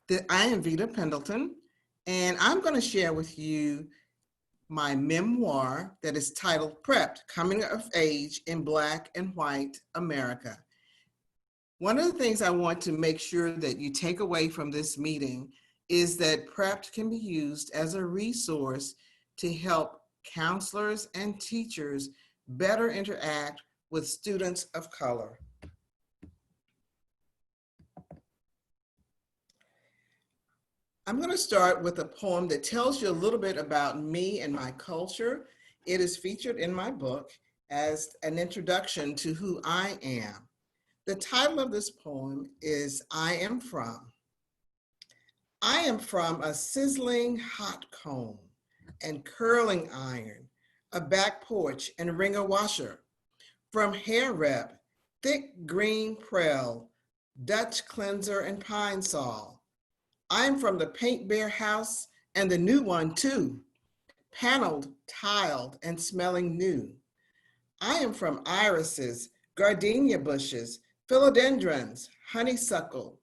I am Veda Pendleton, and I'm going to share with you my memoir that is titled Prepped, Coming of Age in Black and White America. One of the things I want to make sure that you take away from this meeting is that Prepped can be used as a resource to help counselors and teachers better interact with students of color. I'm going to start with a poem that tells you a little bit about me and my culture. It is featured in my book as an introduction to who I am. The title of this poem is I Am From. I am from a sizzling hot comb and curling iron, a back porch and wringer washer. From hair rep, thick green prell, Dutch cleanser and pine sol. I'm from the paint bare house and the new one too, paneled, tiled, and smelling new. I am from irises, gardenia bushes, philodendrons, honeysuckle,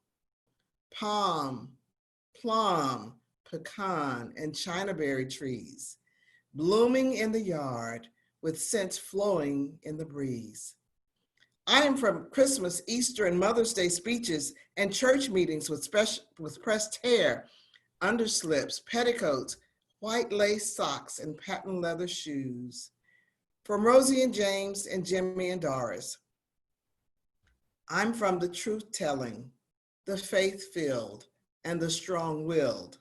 palm, plum, pecan, and chinaberry trees, blooming in the yard with scents flowing in the breeze. I am from Christmas, Easter, and Mother's Day speeches and church meetings with pressed hair, underslips, petticoats, white lace socks, and patent leather shoes. From Rosie and James and Jimmy and Doris. I'm from the truth-telling, the faith-filled, and the strong-willed.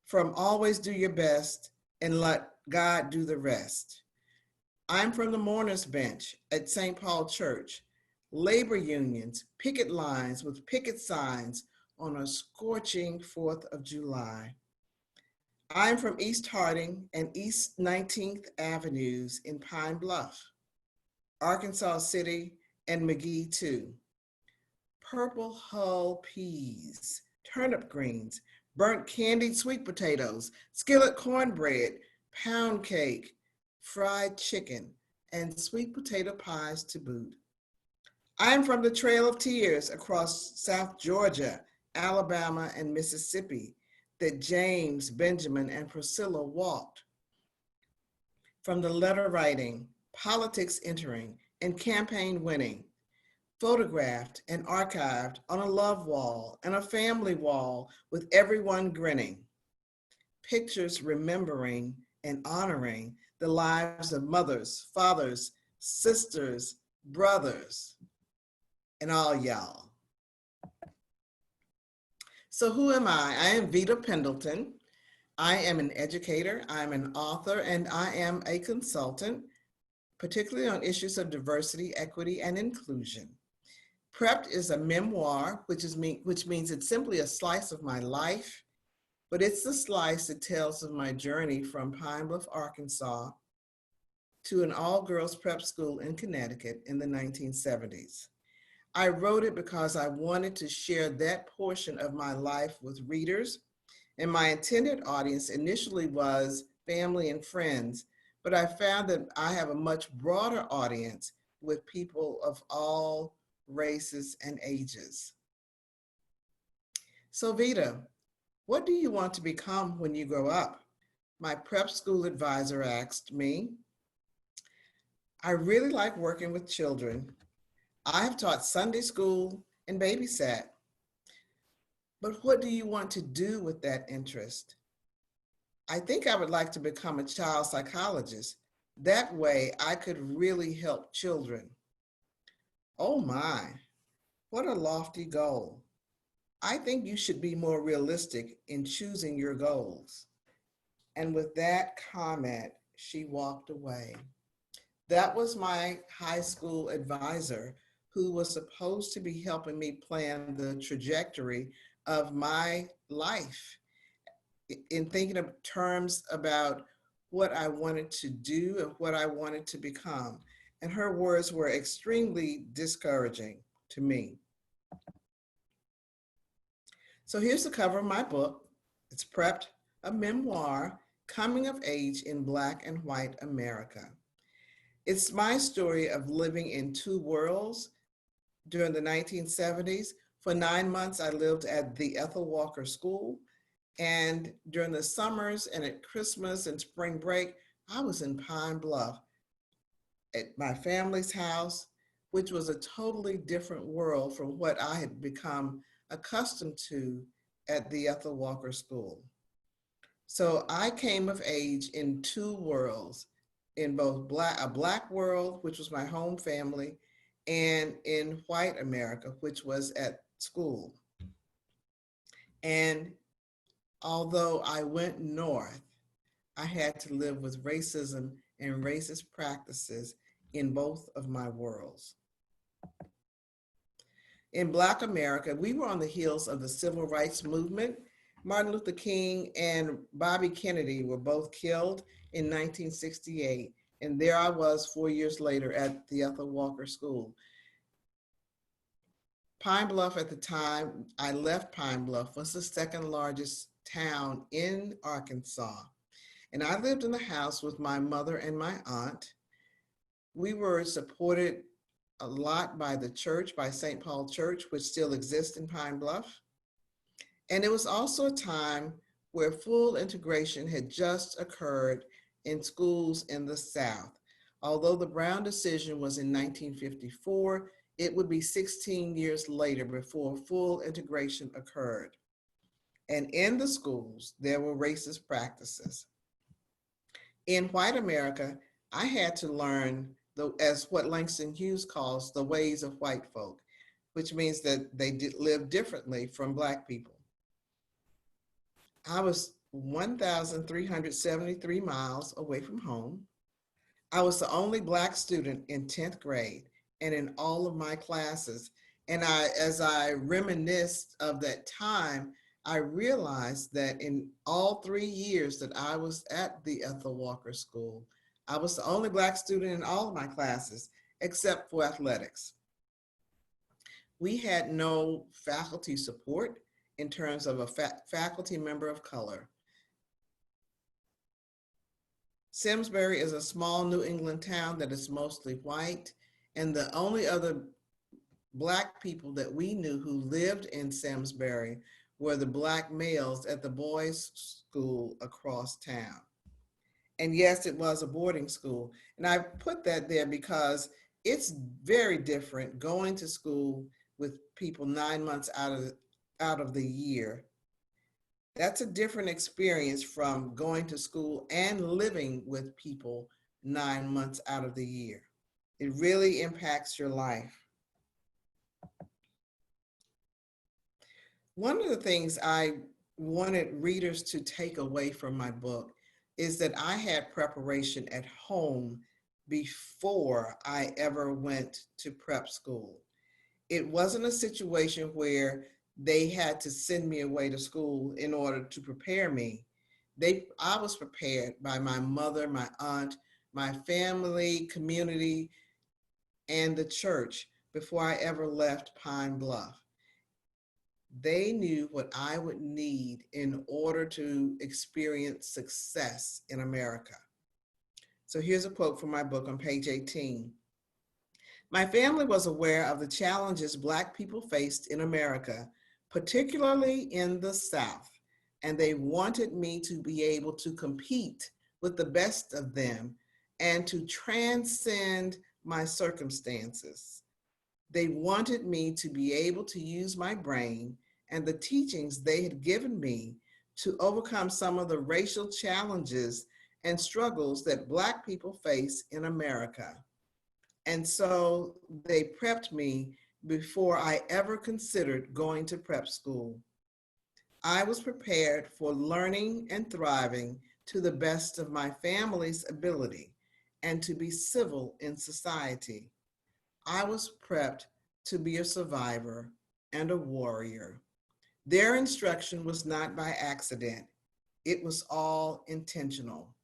From always do your best and let God do the rest. I'm from the mourners bench at St. Paul Church, labor unions, picket lines with picket signs on a scorching 4th of July. I'm from East Harding and East 19th Avenues in Pine Bluff, Arkansas City, and McGee too. Purple hull peas, turnip greens, burnt candied sweet potatoes, skillet cornbread, pound cake, fried chicken, and sweet potato pies to boot. I'm from the Trail of Tears across South Georgia, Alabama, and Mississippi that James, Benjamin, and Priscilla walked. From the letter writing, politics entering, and campaign winning, photographed and archived on a love wall and a family wall with everyone grinning. Pictures remembering and honoring the lives of mothers, fathers, sisters, brothers, and all y'all. So who am I? I am Veda Pendleton. I am an educator, I'm an author, and I am a consultant, particularly on issues of diversity, equity, and inclusion. Prepped is a memoir, which means it's simply a slice of my life, but it's the slice that tells of my journey from Pine Bluff, Arkansas, to an all-girls prep school in Connecticut in the 1970s. I wrote it because I wanted to share that portion of my life with readers, and my intended audience initially was family and friends, but I found that I have a much broader audience with people of all races and ages. So Veda, what do you want to become when you grow up? My prep school advisor asked me. I really like working with children. I've taught Sunday school and babysat. But what do you want to do with that interest? I think I would like to become a child psychologist. That way I could really help children. Oh my, what a lofty goal. I think you should be more realistic in choosing your goals. And with that comment, she walked away. That was my high school advisor who was supposed to be helping me plan the trajectory of my life in thinking of terms about what I wanted to do and what I wanted to become. And her words were extremely discouraging to me. So here's the cover of my book. It's Prepped, a memoir, coming of age in Black and White America. It's my story of living in two worlds during the 1970s For 9 months, I lived at the Ethel Walker School. And during the summers and at Christmas and spring break, I was in Pine Bluff at my family's house, which was a totally different world from what I had become accustomed to at the Ethel Walker School. So I came of age in two worlds, in both a black world, which was my home family, and in white America, which was at school. And although I went north, I had to live with racism and racist practices in both of my worlds. In Black America, we were on the heels of the civil rights movement. Martin Luther King and Bobby Kennedy were both killed in 1968. And there I was 4 years later at the Ethel Walker School. Pine Bluff at the time I left Pine Bluff was the second largest town in Arkansas. And I lived in the house with my mother and my aunt. We were supported a lot by the church, by St. Paul Church, which still exists in Pine Bluff. And it was also a time where full integration had just occurred in schools in the South. Although the Brown decision was in 1954, it would be 16 years later before full integration occurred. And in the schools, there were racist practices. In white America, I had to learn, as what Langston Hughes calls, the ways of white folk, which means that they live differently from Black people. I was 1,373 miles away from home. I was the only Black student in 10th grade and in all of my classes. And as I reminisced of that time, I realized that in all 3 years that I was at the Ethel Walker School, I was the only Black student in all of my classes, except for athletics. We had no faculty support in terms of a faculty member of color. Simsbury is a small New England town that is mostly white, and the only other Black people that we knew who lived in Simsbury were the Black males at the boys' school across town. And yes, it was a boarding school. And I put that there because it's very different going to school with people 9 months out of the year. That's a different experience from going to school and living with people 9 months out of the year. It really impacts your life. One of the things I wanted readers to take away from my book is that I had preparation at home before I ever went to prep school. It wasn't a situation where they had to send me away to school in order to prepare me. I was prepared by my mother, my aunt, my family, community, and the church before I ever left Pine Bluff. They knew what I would need in order to experience success in America. So here's a quote from my book on page 18. My family was aware of the challenges Black people faced in America, particularly in the South, and they wanted me to be able to compete with the best of them and to transcend my circumstances. They wanted me to be able to use my brain and the teachings they had given me to overcome some of the racial challenges and struggles that Black people face in America. And so they prepped me before I ever considered going to prep school. I was prepared for learning and thriving to the best of my family's ability and to be civil in society. I was prepped to be a survivor and a warrior. Their instruction was not by accident. It was all intentional.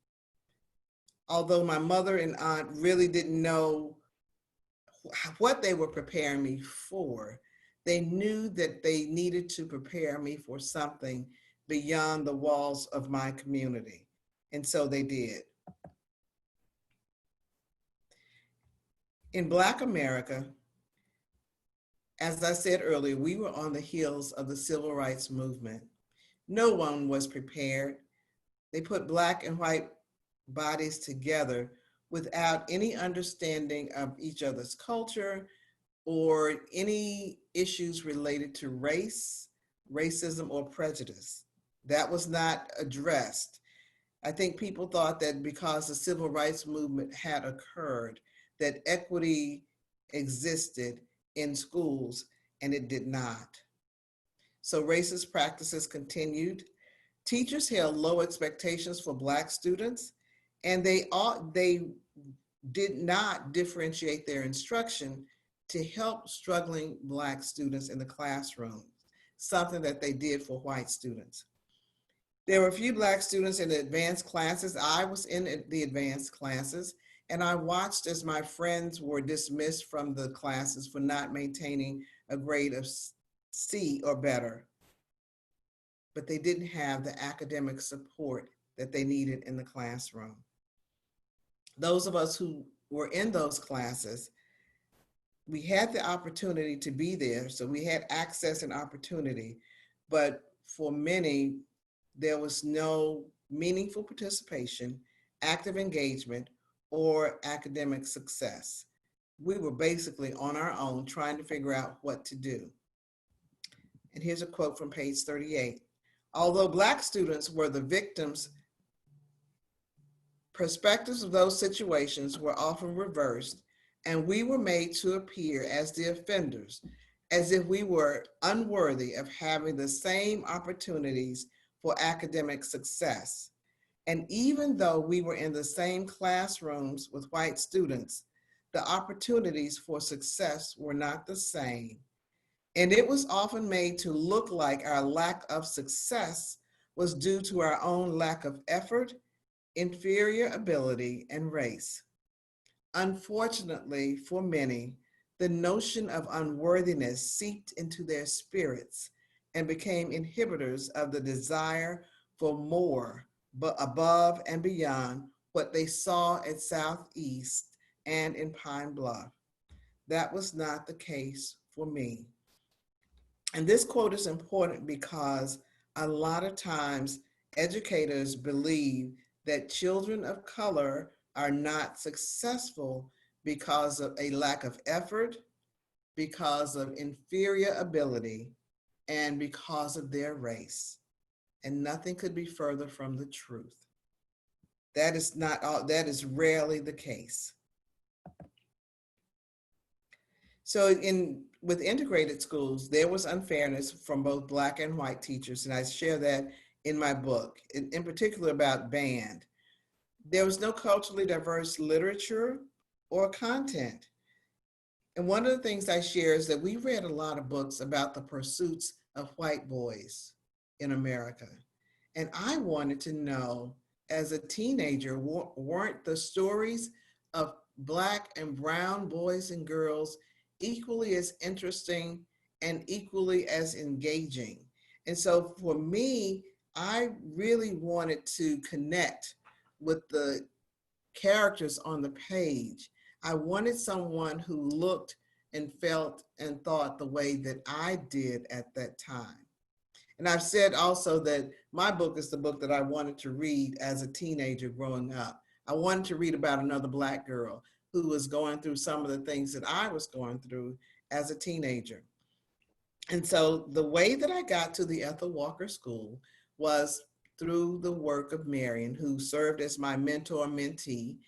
Although my mother and aunt really didn't know what they were preparing me for, they knew that they needed to prepare me for something beyond the walls of my community. And so they did. In Black America, As I said earlier, we were on the heels of the civil rights movement. No one was prepared. They put Black and white bodies together without any understanding of each other's culture or any issues related to race, racism, or prejudice. That was not addressed. I think people thought that because the civil rights movement had occurred, that equity existed in schools, and it did not. So racist practices continued. Teachers held low expectations for Black students, and they did not differentiate their instruction to help struggling Black students in the classroom, something that they did for white students. There were a few Black students in the advanced classes. I was in the advanced classes, and I watched as my friends were dismissed from the classes for not maintaining a grade of C or better, but they didn't have the academic support that they needed in the classroom. Those of us who were in those classes, we had the opportunity to be there, so we had access and opportunity, but for many, there was no meaningful participation, active engagement, or academic success. We were basically on our own trying to figure out what to do. And here's a quote from page 38. Although Black students were the victims, perspectives of those situations were often reversed, and we were made to appear as the offenders, as if we were unworthy of having the same opportunities for academic success. And even though we were in the same classrooms with white students, the opportunities for success were not the same. And it was often made to look like our lack of success was due to our own lack of effort, inferior ability, and race. Unfortunately, for many, the notion of unworthiness seeped into their spirits and became inhibitors of the desire for more, but above and beyond what they saw at Southeast and in Pine Bluff. That was not the case for me. And this quote is important because a lot of times educators believe that children of color are not successful because of a lack of effort, because of inferior ability, and because of their race. And nothing could be further from the truth. That is not all, that is rarely the case. So with integrated schools, there was unfairness from both Black and white teachers, and I share that in my book, in particular about band. There was no culturally diverse literature or content. And one of the things I share is that we read a lot of books about the pursuits of white boys in America. And I wanted to know, as a teenager, weren't the stories of Black and brown boys and girls equally as interesting and equally as engaging? And so for me, I really wanted to connect with the characters on the page. I wanted someone who looked and felt and thought the way that I did at that time. And I've said also that my book is the book that I wanted to read as a teenager growing up. I wanted to read about another Black girl who was going through some of the things that I was going through as a teenager. And so the way that I got to the Ethel Walker School was through the work of Marion, who served as my mentor mentee.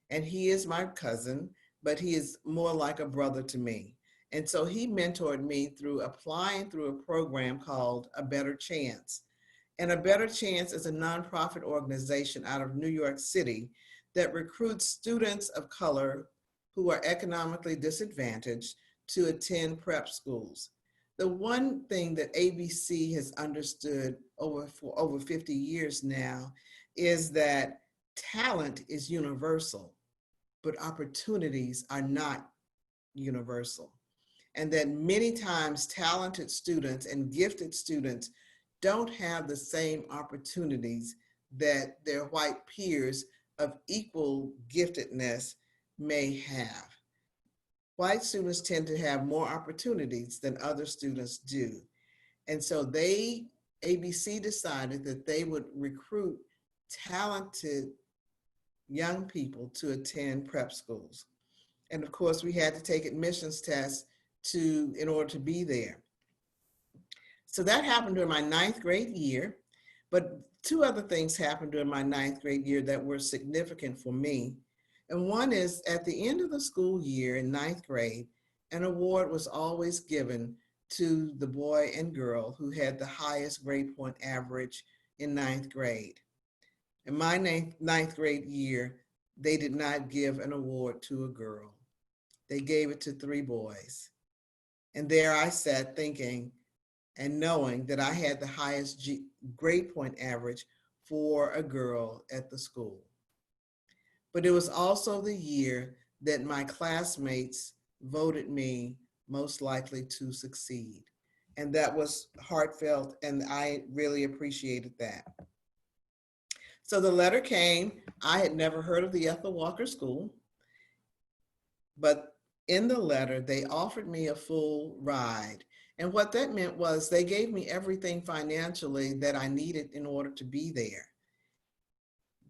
And he is my cousin, but he is more like a brother to me. And so he mentored me through applying through a program called A Better Chance. And A Better Chance is a nonprofit organization out of New York City that recruits students of color who are economically disadvantaged to attend prep schools. The one thing that ABC has understood for over 50 years now is that talent is universal, but opportunities are not universal. And that many times talented students and gifted students don't have the same opportunities that their white peers of equal giftedness may have. white students tend to have more opportunities than other students do. And so ABC decided that they would recruit talented young people to attend prep schools. And of course, we had to take admissions tests in order to be there. So that happened during my ninth grade year. But two other things happened during my ninth grade year that were significant for me. And one is at the end of the school year in ninth grade, an award was always given to the boy and girl who had the highest grade point average in ninth grade. In my ninth grade year, they did not give an award to a girl. They gave it to three boys. And there I sat thinking and knowing that I had the highest grade point average for a girl at the school. But it was also the year that my classmates voted me most likely to succeed. And that was heartfelt, and I really appreciated that. So the letter came. I had never heard of the Ethel Walker School, but in the letter, they offered me a full ride. And what that meant was they gave me everything financially that I needed in order to be there.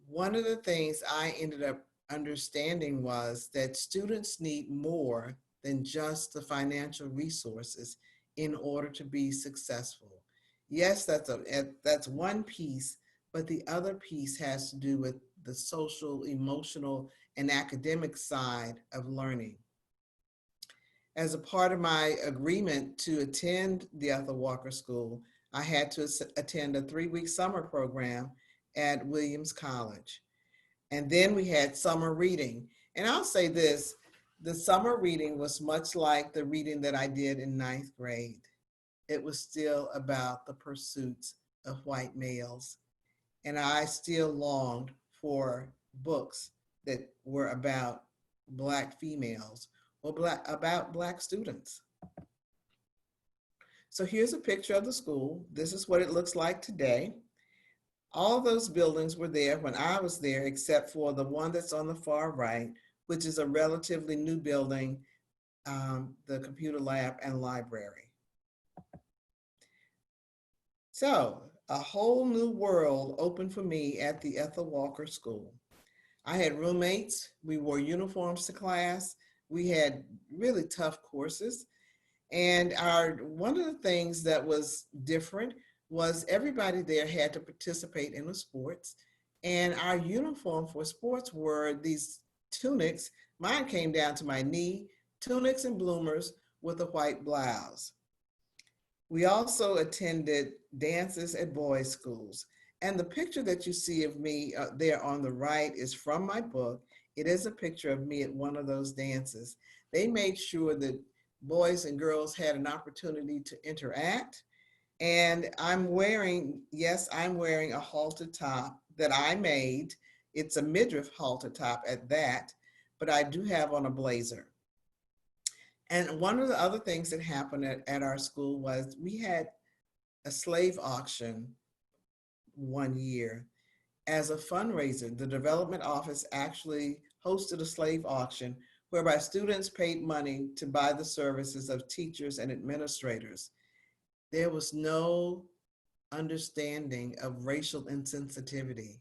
One of the things I ended up understanding was that students need more than just the financial resources in order to be successful. Yes, that's one piece, but the other piece has to do with the social, emotional, and academic side of learning. As a part of my agreement to attend the Ethel Walker School, I had to attend a 3-week summer program at Williams College. And then we had summer reading. And I'll say this, the summer reading was much like the reading that I did in ninth grade. It was still about the pursuits of white males. And I still longed for books that were about Black females or about Black students. So here's a picture of the school. This is what it looks like today. All those buildings were there when I was there, except for the one that's on the far right, which is a relatively new building, the computer lab and library. So a whole new world opened for me at the Ethel Walker School. I had roommates. We wore uniforms to class. We had really tough courses. And one of the things that was different was everybody there had to participate in the sports. And our uniform for sports were these tunics. Mine came down to my knee, tunics and bloomers with a white blouse. We also attended dances at boys' schools. And the picture that you see of me there on the right is from my book. It is a picture of me at one of those dances. They made sure that boys and girls had an opportunity to interact. And I'm wearing a halter top that I made. It's a midriff halter top at that, but I do have on a blazer. And one of the other things that happened at our school was we had a slave auction one year. As a fundraiser, the development office actually hosted a slave auction whereby students paid money to buy the services of teachers and administrators. There was no understanding of racial insensitivity,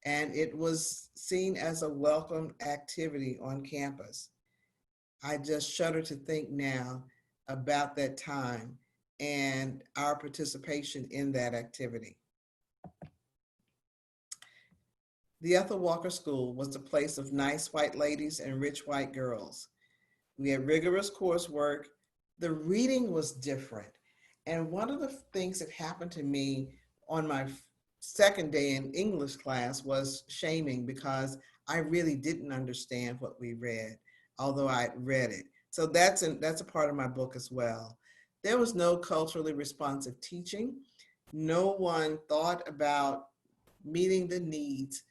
and it was seen as a welcome activity on campus. I just shudder to think now about that time and our participation in that activity. The Ethel Walker School was a place of nice white ladies and rich white girls. We had rigorous coursework. The reading was different. And one of the things that happened to me on my second day in English class was shaming because I really didn't understand what we read, although I read it. So that's a part of my book as well. There was no culturally responsive teaching. No one thought about meeting the needs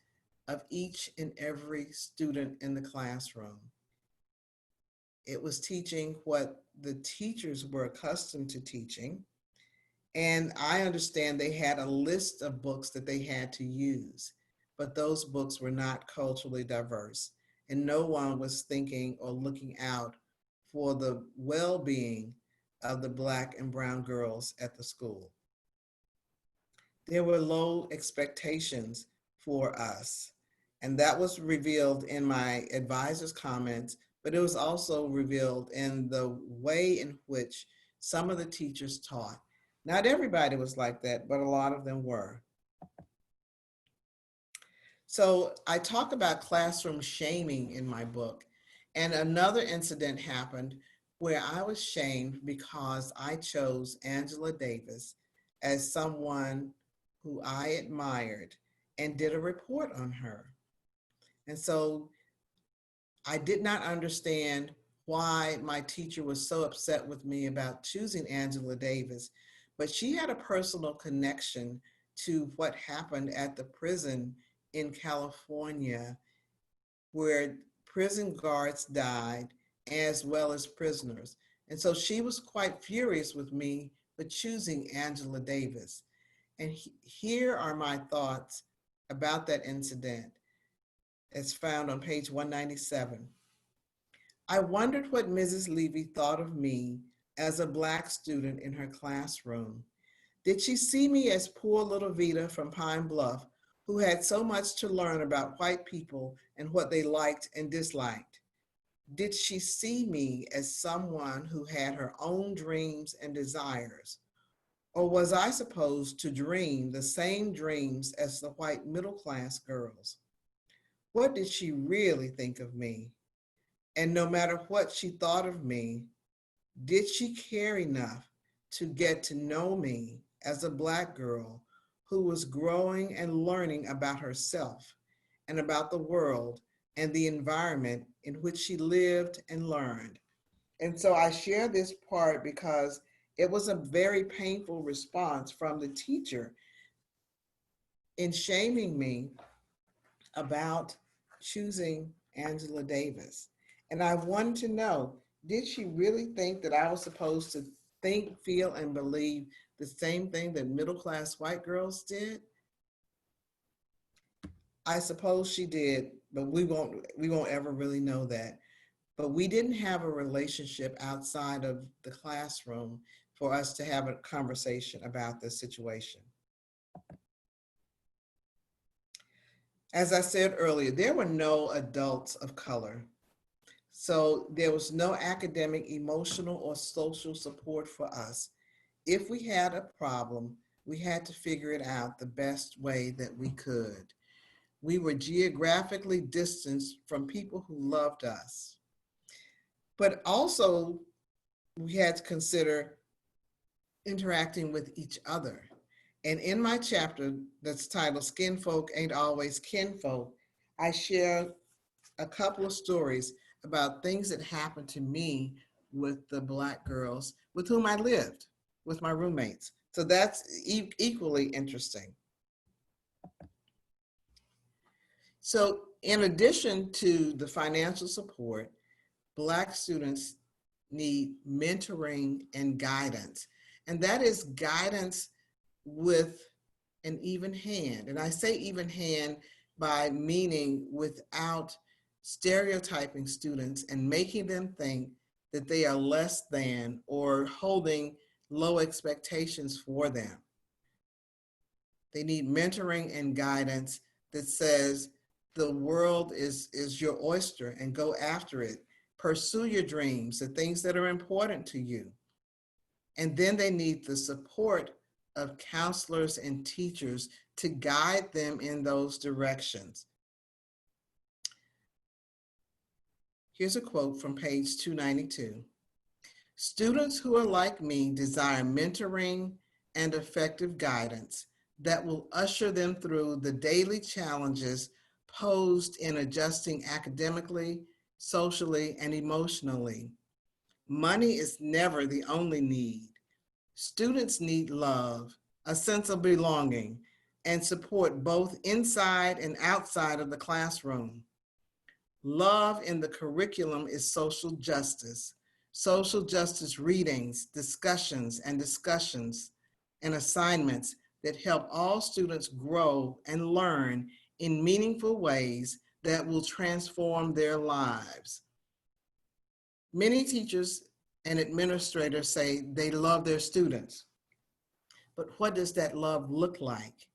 of each and every student in the classroom. It was teaching what the teachers were accustomed to teaching. And I understand they had a list of books that they had to use, but those books were not culturally diverse. And no one was thinking or looking out for the well-being of the Black and brown girls at the school. There were low expectations for us, and that was revealed in my advisor's comments, but it was also revealed in the way in which some of the teachers taught. Not everybody was like that, but a lot of them were. So I talk about classroom shaming in my book, and another incident happened where I was shamed because I chose Angela Davis as someone who I admired and did a report on her. And so I did not understand why my teacher was so upset with me about choosing Angela Davis, but she had a personal connection to what happened at the prison in California, where prison guards died as well as prisoners. And so she was quite furious with me for choosing Angela Davis. And here are my thoughts about that incident as found on page 197. I wondered what Mrs. Levy thought of me as a Black student in her classroom. Did she see me as poor little Veda from Pine Bluff, who had so much to learn about white people and what they liked and disliked? Did she see me as someone who had her own dreams and desires? Or was I supposed to dream the same dreams as the white middle-class girls? What did she really think of me? And no matter what she thought of me, did she care enough to get to know me as a Black girl who was growing and learning about herself and about the world and the environment in which she lived and learned? And so I share this part because it was a very painful response from the teacher in shaming me about choosing Angela Davis. And I wanted to know, did she really think that I was supposed to think, feel, and believe the same thing that middle-class white girls did? I suppose she did, but we won't ever really know that. But we didn't have a relationship outside of the classroom for us to have a conversation about this situation. As I said earlier, there were no adults of color. So there was no academic, emotional, or social support for us. If we had a problem, we had to figure it out the best way that we could. We were geographically distanced from people who loved us. But also, we had to consider interacting with each other. And in my chapter that's titled Skin Folk Ain't Always Kinfolk, I share a couple of stories about things that happened to me with the Black girls with whom I lived, with my roommates. So that's equally interesting. So in addition to the financial support, Black students need mentoring and guidance. And that is guidance with an even hand. And I say even hand by meaning without stereotyping students and making them think that they are less than or holding low expectations for them. They need mentoring and guidance that says the world is your oyster and go after it. Pursue your dreams, the things that are important to you. And then they need the support of counselors and teachers to guide them in those directions. Here's a quote from page 292. Students who are like me desire mentoring and effective guidance that will usher them through the daily challenges posed in adjusting academically, socially, and emotionally. Money is never the only need. Students need love, a sense of belonging, and support both inside and outside of the classroom. Love in the curriculum is social justice readings, discussions, and assignments that help all students grow and learn in meaningful ways that will transform their lives. Many teachers and administrators say they love their students, but what does that love look like?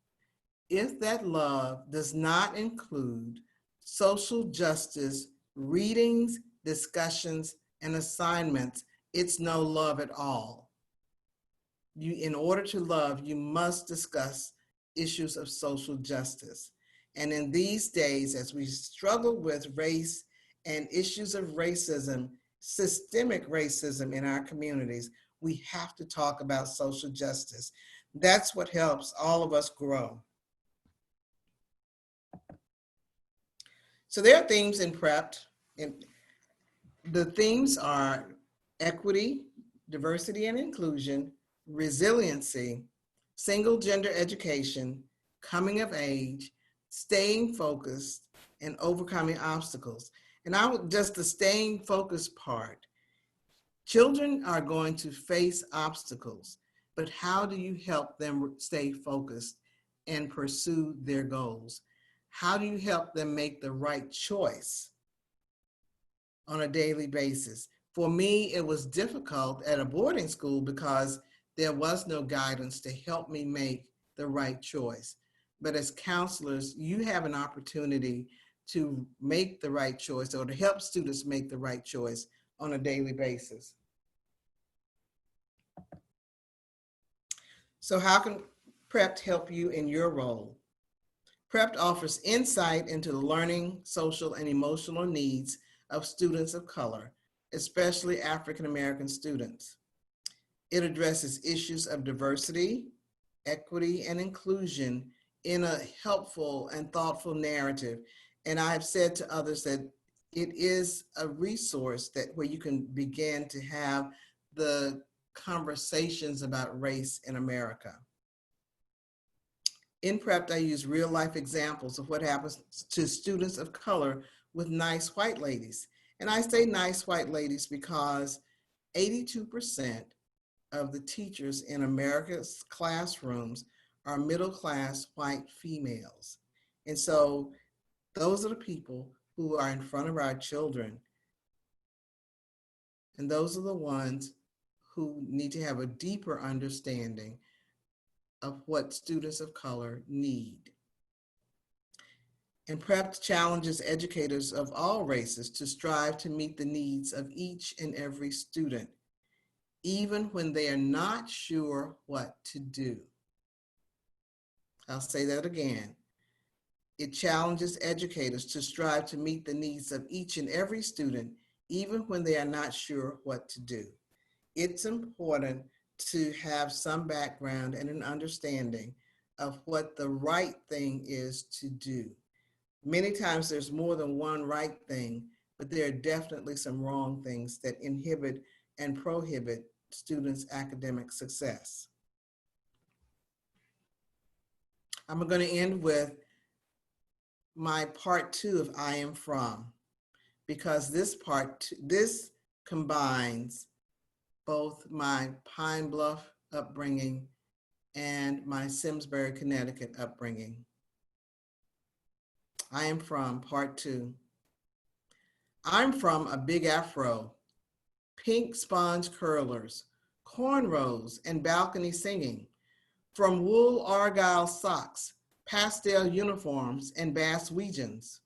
If that love does not include social justice, readings, discussions, and assignments, it's no love at all. In order to love, you must discuss issues of social justice. And in these days, as we struggle with race and issues of racism, systemic racism in our communities, we have to talk about social justice. That's what helps all of us grow. So there are themes in PrEP, and the themes are equity, diversity and inclusion, resiliency, single gender education, coming of age, staying focused, and overcoming obstacles. And just the staying focused part. Children are going to face obstacles, but how do you help them stay focused and pursue their goals? How do you help them make the right choice on a daily basis? For me, it was difficult at a boarding school because there was no guidance to help me make the right choice. But as counselors, you have an opportunity to make the right choice or to help students make the right choice on a daily basis. So how can PrEP help you in your role? PrEP offers insight into the learning, social, and emotional needs of students of color, especially African American students. It addresses issues of diversity, equity, and inclusion in a helpful and thoughtful narrative. And I've said to others that it is a resource where you can begin to have the conversations about race in America. In PrEP, I use real life examples of what happens to students of color with nice white ladies. And I say nice white ladies because 82% of the teachers in America's classrooms are middle-class white females. And so those are the people who are in front of our children. And those are the ones who need to have a deeper understanding of what students of color need. And PrEP challenges educators of all races to strive to meet the needs of each and every student, even when they are not sure what to do. I'll say that again. It challenges educators to strive to meet the needs of each and every student, even when they are not sure what to do. It's important to have some background and an understanding of what the right thing is to do. Many times there's more than one right thing, but there are definitely some wrong things that inhibit and prohibit students' academic success. I'm going to end with my part 2 of I Am From, because this combines both my Pine Bluff upbringing and my Simsbury, Connecticut upbringing. I am from part 2. I'm from a big afro, pink sponge curlers, cornrows, and balcony singing, from wool argyle socks, pastel uniforms, and bass weegens.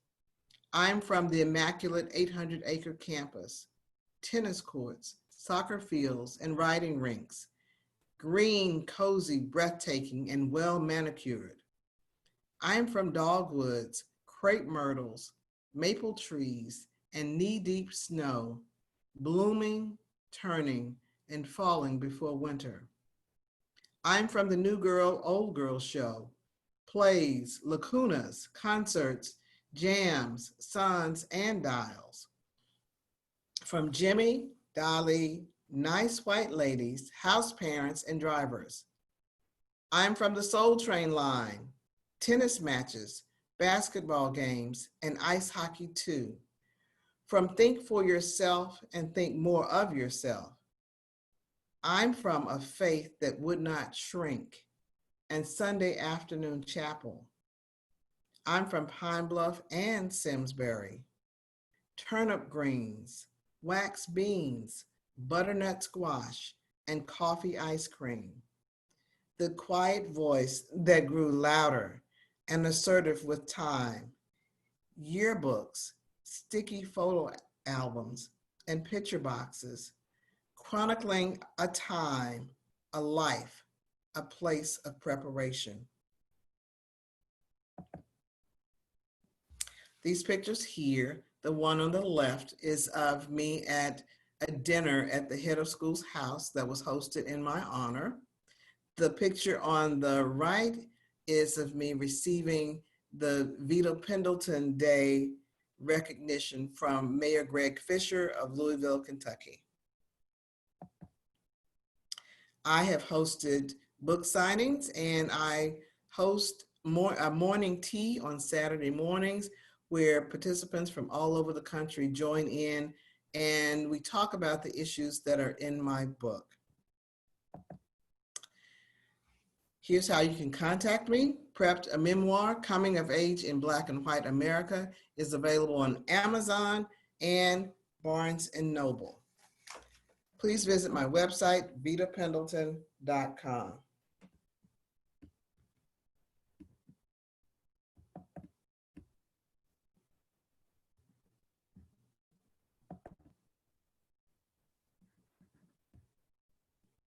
I'm from the immaculate 800-acre campus, tennis courts, soccer fields, and riding rinks, green, cozy, breathtaking, and well manicured. I'm from dogwoods, crepe myrtles, maple trees, and knee-deep snow, blooming, turning, and falling before winter. I'm from the New Girl, Old Girl show, plays, lacunas, concerts, jams, sons, and dials. From Jimmy, Dolly, nice white ladies, house parents, and drivers. I'm from the Soul Train line, tennis matches, basketball games, and ice hockey too. From Think for Yourself and Think More of Yourself. I'm from a faith that would not shrink and Sunday afternoon chapel. I'm from Pine Bluff and Simsbury. Turnip greens, wax beans, butternut squash, and coffee ice cream. The quiet voice that grew louder and assertive with time. Yearbooks, sticky photo albums, and picture boxes, chronicling a time, a life, a place of preparation. These pictures here, the one on the left is of me at a dinner at the head of school's house that was hosted in my honor. The picture on the right is of me receiving the Veda Pendleton Day recognition from Mayor Greg Fisher of Louisville, Kentucky. I have hosted book signings, and I host a morning tea on Saturday mornings where participants from all over the country join in and we talk about the issues that are in my book. Here's how you can contact me. Prepped, a memoir, Coming of Age in Black and White America, is available on Amazon and Barnes & Noble. Please visit my website, vedapendleton.com.